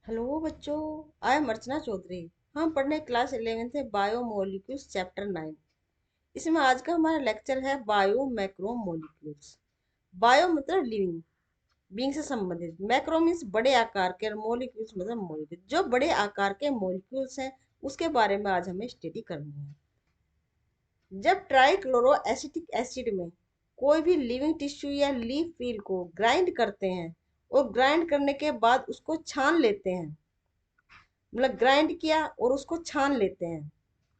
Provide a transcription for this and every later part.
Hello बच्चों, I am अर्चना चौधरी। हम पढ़ने क्लास 11th है बायोमोलिक्यूल्स चैप्टर 9। इसमें आज का हमारा लेक्चर है बायो मैक्रो मोलिक्यूल्स। बायो मतलब लिविंग, बीइंग से संबंधित। मैक्रो मीन्स बड़े आकार के, और मोलिक्यूल्स मतलब मोलिक्यूल जो बड़े आकार के मोलिक्यूल्स हैं उसके बारे में आज हमें स्टडी करनी है। जब ट्राइक्लोरो एसिटिक एसिड में कोई भी लिविंग टिश्यू या लीफ फील को ग्राइंड करते हैं और ग्राइंड करने के बाद उसको छान लेते हैं, मतलब ग्राइंड किया और उसको छान लेते हैं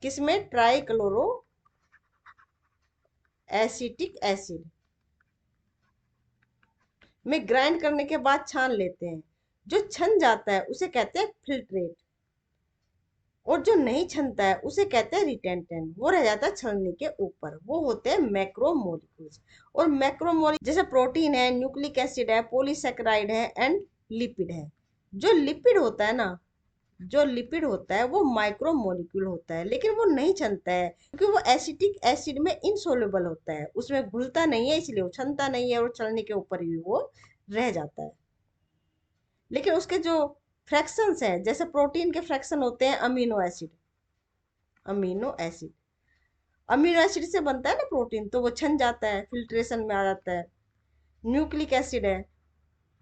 किसमें, ट्राइक्लोरो एसिटिक एसिड में ग्राइंड करने के बाद छान लेते हैं। जो छन जाता है उसे कहते हैं फिल्ट्रेट, और जो नहीं छनता है उसे कहते हैं रिटेंटेंट। वो रह जाता है छलनी के ऊपर, वो होते हैं मैक्रोमोलिक्यूल्स। और मैक्रोमोलिक जैसे प्रोटीन है, न्यूक्लिक एसिड है, पॉलीसेकेराइड है एंड लिपिड है। जो लिपिड होता है ना, जो लिपिड होता है वो माइक्रो मॉलिक्यूल होता है, लेकिन वो नहीं छनता है क्योंकि वो एसिटिक एसिड में इनसोल्युबल होता है, उसमें घुलता नहीं है, इसलिए वो छनता नहीं है और चलने के ऊपर ही वो रह जाता है। लेकिन उसके जो फ्रैक्शंस हैं, जैसे प्रोटीन के फ्रैक्शन होते हैं amino acid, amino acid amino acid से बनता है ना प्रोटीन, तो वो छन जाता है, फिल्ट्रेशन में आ जाता है। न्यूक्लिक एसिड है,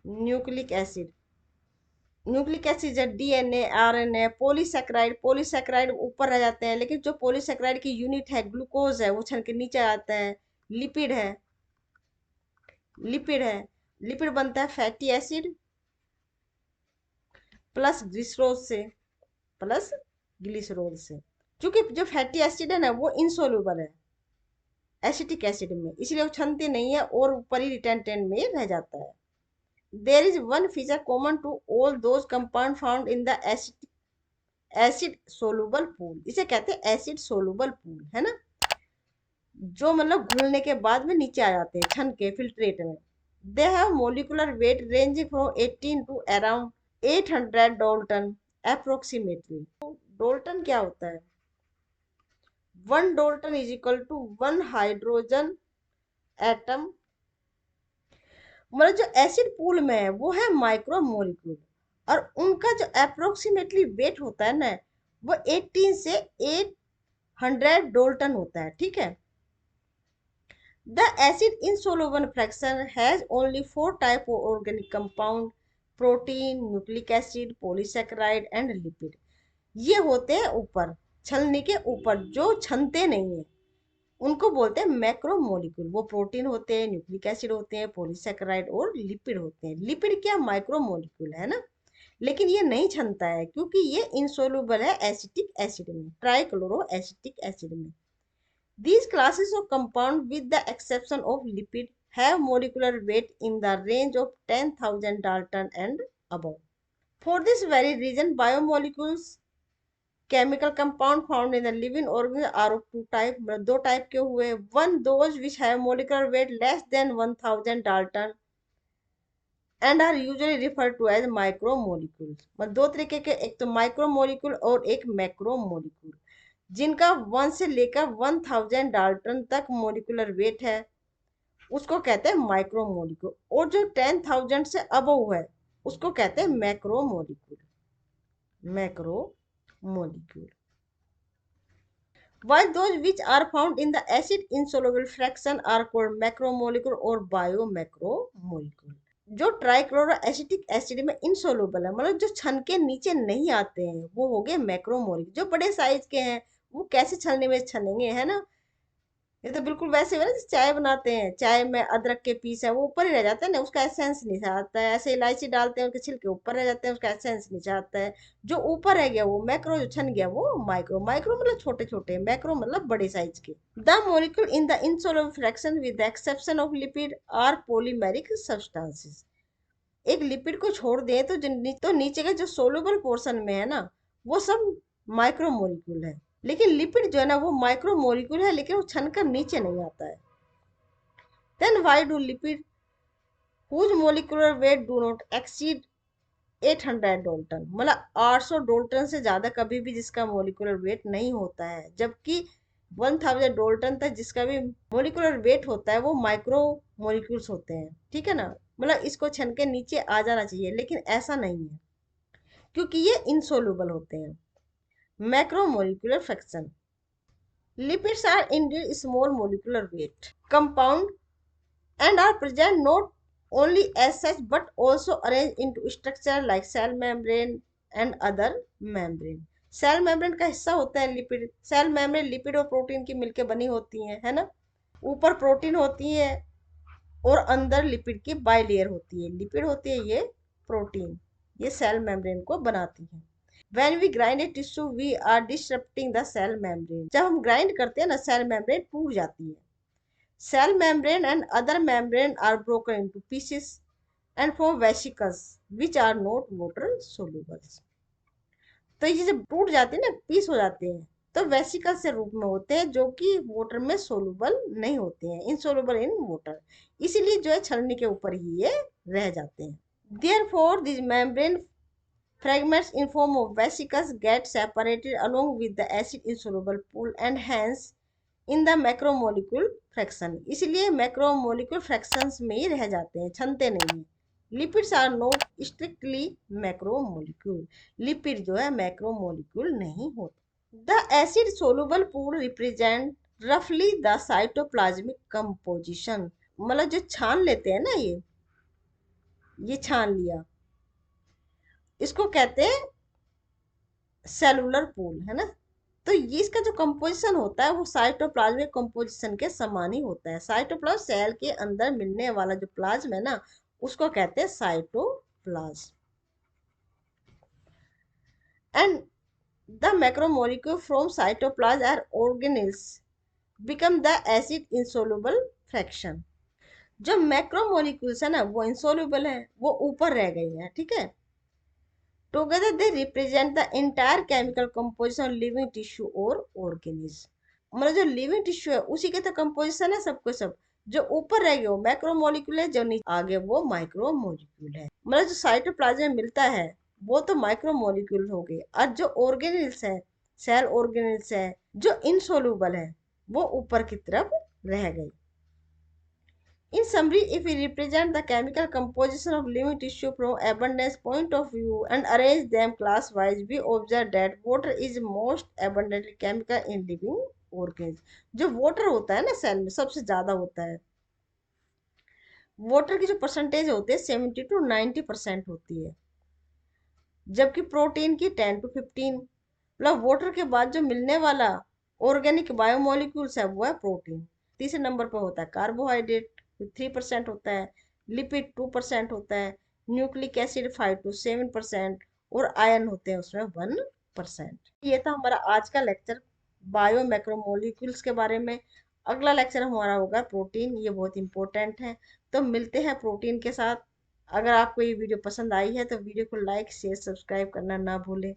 न्यूक्लिक एसिड न्यूक्लिक एसिड है, डीएनए, आरएनए, पॉलीसैकेराइड, पॉलीसैकेराइड ऊपर रह जाते हैं, लेकिन जो पॉलीसैकेराइड की यूनिट है ग्लूकोज है वो छन के नीचे आता है। लिपिड है, लिपिड है लिपिड बनता है फैटी एसिड प्लस ग्लिसरोल से, प्लस ग्लिसरोल से। क्योंकि जो फैटी एसिड है ना वो इनसोल्यूबल है एसिटिक एसिड में, इसलिए वो छनते नहीं है और ऊपर ही रिटेंटेंट में रह जाता है। There is one feature common to all those compound found in the acid, acid soluble pool. इसे कहते हैं एसिड सोलुबल पूल, है ना। जो मतलब घुलने के बाद में नीचे आ जाते हैं छन के फिल्ट्रेट में। They have molecular weight ranging from 18 to around 800 dalton approximately. Dalton क्या होता है? 1 dalton is equal to 1 hydrogen atom. मतलब जो एसिड पूल में है वो है माइक्रो मोलिक्यूल, और उनका जो अप्रोक्सीमेटली वेट होता है ना, वो 18 से 800 डोल्टन होता है, ठीक है। The acid insoluble fraction has only 4 types of organic compound: protein, nucleic acid, polysaccharide and lipid। ये होते हैं ऊपर, छलनी के ऊपर, जो छनते नहीं है उनको बोलते हैं मैक्रो मोलिक्यूल। वो प्रोटीन होते हैं, न्यूक्लिक एसिड होते हैं, पॉलीसेकेराइड और लिपिड होते हैं। लिपिड क्या, माइक्रो मोलिक्यूल है ना, लेकिन ये नहीं छनता है क्योंकि ये इंसोल्यूबल है एसिटिक एसिड में, ट्राइक्लोरो एसिटिक एसिड में। These classes of compound, with the exception of lipid, have molecular weight in the range of 10,000 Dalton and above. For this very reason, biomolecules, chemical compound found in the living organism are of two types, मतलब दो type के हुए। One, those which have molecular weight less than 1,000 Dalton and are usually referred to as micromolecules। मतलब दो तरीके के, एक तो माइक्रोमोलिक्यूल और एक मैक्रोमोलिक्यूल। जिनका 1 से लेकर 1,000 डाल्टन तक मोलिकुलर वेट है उसको कहते हैं माइक्रोमोलिक्यूल, और जो 10,000 से अबव है उसको कहते हैं macromolecule, macromolecule. While those which are found in the acid insoluble fraction are called macromolecule और biomacromolecule। जो ट्राइक्लोरो एसिटिक एसिड में इनसोलुबल है, मतलब जो छन के नीचे नहीं आते हैं, वो हो गए मैक्रोमोलिक्यूल। जो बड़े साइज के हैं वो कैसे छलने में छनेंगे, है ना। ये तो बिल्कुल वैसे है ना, जैसे चाय बनाते हैं, चाय में अदरक के पीस है वो ऊपर ही रह जाता है ना, उसका एसेंस नीचे आता है। ऐसे इलायची डालते हैं, उसके छिलके ऊपर रह जाते हैं, उसका एसेंस नीचे आता है। जो ऊपर रह गया वो मैक्रो, जो छन गया वो माइक्रो। माइक्रो मतलब छोटे छोटे, मैक्रो मतलब बड़े साइज के। The molecule in the insoluble fraction with the exception of lipid are polymeric substances. एक लिपिड को छोड़ दें तो तो नीचे के जो सोलुबल पोर्शन में है ना वो सब माइक्रो मोलिक्यूल है। लेकिन लिपिड जो है ना वो माइक्रो मोलिक्यूल है, लेकिन वो छनकर नीचे नहीं आता है। Then why do lipid whose molecular weight do not exceed 800 dalton, मतलब 800 डोल्टन से ज्यादा कभी भी जिसका मोलिकुलर वेट नहीं होता है, जबकि 1,000 डोल्टन तक जिसका भी मोलिकुलर वेट होता है वो माइक्रो मोलिक्यूल्स होते हैं, ठीक है ना। मतलब इसको छन के नीचे आ जाना चाहिए, लेकिन ऐसा नहीं है क्योंकि ये इनसोल्यूबल होते हैं। Macromolecular fraction, lipids are indeed small molecular weight compound and are present not only as such but also arranged into structure like cell membrane and other membrane। Cell membrane का हिस्सा होता है लिपिड। सेल मेम्ब्रेन लिपिड और protein की मिलकर बनी होती है ना। ऊपर प्रोटीन होती है और अंदर लिपिड की बाइलेयर होती है। लिपिड होती है ये प्रोटीन, ये सेल मेम्ब्रेन को बनाती है। When we grind a tissue, we are disrupting the cell membrane। जब हम ग्राइंड करते हैं ना, सेल मेम्ब्रेन टूट जाती है। Cell membrane and other membrane are broken into pieces and form vesicles which are not water soluble। तो ये जब टूट जाते हैं ना, पीस हो जाते हैं, तो वेसिकल से रूप में होते हैं जो कि वाटर में सोलूबल नहीं होते हैं, इनसोलूबल इन वाटर। इसीलिए जो है छलनी के ऊपर ही ये रह जाते हैं। Therefore, these membrane fragments in form of vesicles get separated along with the acid insoluble pool and hence in the macromolecule fraction। इसलिए मैक्रोमोलिकुलर फ्रैक्शंस में ही रह जाते हैं, छनते नहीं हैं। Lipids are not strictly macromolecule. Lipid जो है मैक्रोमोलिक्यूल नहीं होते। The acid soluble pool represent रफली द साइटोप्लाज्मिक कंपोजिशन। मतलब जो छान लेते हैं ना, ये छान लिया, इसको कहते हैं सेलुलर पूल, है ना। तो ये इसका जो कंपोजिशन होता है वो साइटोप्लाज्मिक कंपोजिशन के समान ही होता है। साइटोप्लाज्म सेल के अंदर मिलने वाला जो प्लाज्म है ना, उसको कहते हैं cytoplasm. And the macromolecule from cytoplasm or organelles become the acid insoluble fraction. जो मैक्रोमोलिक्यूल्स है ना, वो इंसोल्युबल है, वो ऊपर रह गई है, ठीक है। Together they represent the entire chemical composition of living tissue or organism। मतलब जो लिविंग टिश्यू है उसी के तो कंपोजिशन है सबको सब। जो ऊपर रह गए वो मैक्रोमोलिक्यूल है, जो नीचे आगे वो माइक्रोमोलिक्यूल है। मतलब जो साइटोप्लाज्म में मिलता है वो तो माइक्रोमोलिक्यूल हो गए, और जो ऑर्गेनिल्स है, सेल ऑर्गेनिल्स है, जो इनसोल्यूबल है, वो ऊपर की तरफ रह गई। In summary, if we represent the chemical composition of living tissue from abundance point of view and arrange them class-wise, we observe that water is most abundantly chemical in living organisms। जो water होता है ना cell में सबसे ज्यादा होता है। Water की जो परसेंटेज होती है 70 to 90% होती है, जबकि प्रोटीन की 10 to 15। मतलब वाटर के बाद जो मिलने वाला ऑर्गेनिक बायोमोलिक्यूल्स है वो है प्रोटीन। तीसरे नंबर पर होता है कार्बोहाइड्रेट, 3% होता है। लिपिड 2% होता है। न्यूक्लिक एसिड 5 to 7% और आयन होते हैं उसमें 1%। ये था हमारा आज का लेक्चर बायो मैक्रोमोलिक्यूल्स के बारे में। अगला लेक्चर हमारा होगा प्रोटीन, ये बहुत इंपॉर्टेंट है। तो मिलते हैं प्रोटीन के साथ। अगर आपको ये वीडियो पसंद आई है तो वीडियो को लाइक शेयर सब्सक्राइब करना ना भूलें।